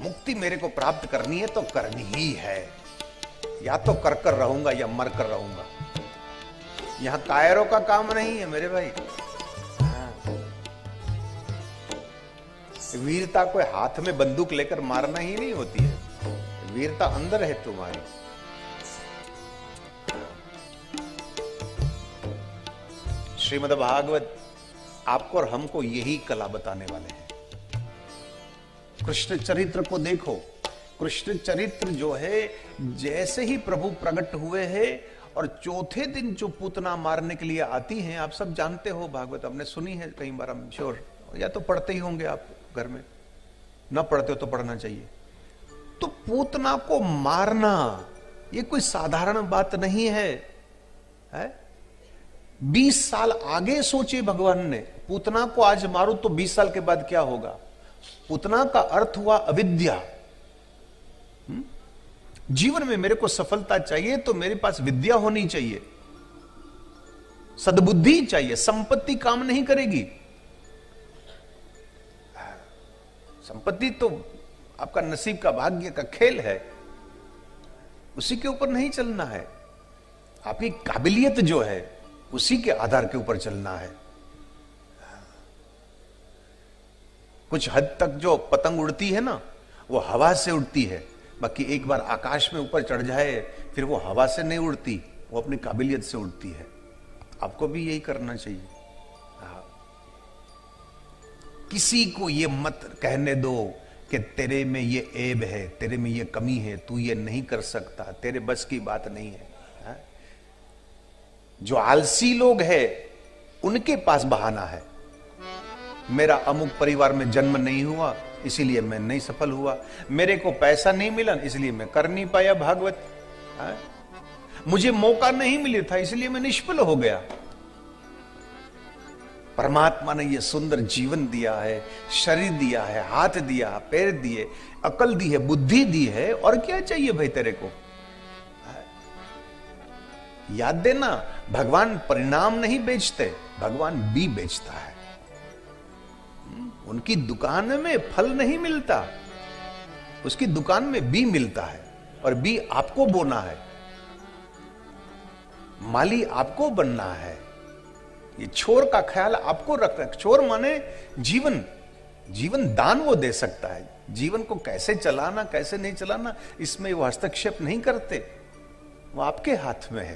मुक्ति मेरे को प्राप्त करनी है तो करनी ही है, या तो कर कर रहूंगा या मर कर रहूंगा। यहां कायरों का काम नहीं है मेरे भाई। वीरता कोई हाथ में बंदूक लेकर मारना ही नहीं होती है, वीरता अंदर है तुम्हारी। श्रीमद् भागवत आपको और हमको यही कला बताने वाले हैं। कृष्ण चरित्र को देखो, कृष्ण चरित्र जो है, जैसे ही प्रभु प्रकट हुए हैं और चौथे दिन जो पूतना मारने के लिए आती हैं, आप सब जानते हो, भागवत आपने सुनी है कई बार, हम श्योर, या तो पढ़ते ही होंगे आप घर में, ना पढ़ते हो तो पढ़ना चाहिए। तो पूतना को मारना ये कोई साधारण बात नहीं है, है? 20 साल आगे सोचे भगवान ने, पूतना को आज मारूं तो 20 साल के बाद क्या होगा। पूतना का अर्थ हुआ अविद्या। जीवन में मेरे को सफलता चाहिए तो मेरे पास विद्या होनी चाहिए, सद्बुद्धि चाहिए। संपत्ति काम नहीं करेगी, संपत्ति तो आपका नसीब का, भाग्य का खेल है, उसी के ऊपर नहीं चलना है। आपकी काबिलियत जो है उसी के आधार के ऊपर चलना है। कुछ हद तक जो पतंग उड़ती है ना, वो हवा से उड़ती है, बाकी एक बार आकाश में ऊपर चढ़ जाए फिर वो हवा से नहीं उड़ती, वो अपनी काबिलियत से उड़ती है। आपको भी यही करना चाहिए। किसी को ये मत कहने दो कि तेरे में ये ऐब है, तेरे में ये कमी है, तू ये नहीं कर सकता, तेरे बस की बात नहीं है। जो आलसी लोग हैं उनके पास बहाना है, मेरा अमुक परिवार में जन्म नहीं हुआ इसीलिए मैं नहीं सफल हुआ, मेरे को पैसा नहीं मिला इसलिए मैं कर नहीं पाया भागवत, मुझे मौका नहीं मिला था इसलिए मैं निष्फल हो गया। परमात्मा ने ये सुंदर जीवन दिया है, शरीर दिया है, हाथ दिया, पैर दिए, अकल दी है, बुद्धि दी है, और क्या चाहिए भाई तेरे को। याद देना, भगवान परिणाम नहीं बेचते, भगवान बी बेचता है। उनकी दुकान में फल नहीं मिलता, उसकी दुकान में बी मिलता है, और बी आपको बोना है, माली आपको बनना है। ये छोर का ख्याल आपको रखना। छोर माने जीवन, जीवन दान वो दे सकता है, जीवन को कैसे चलाना कैसे नहीं चलाना इसमें वो हस्तक्षेप नहीं करते, वो आपके हाथ में है।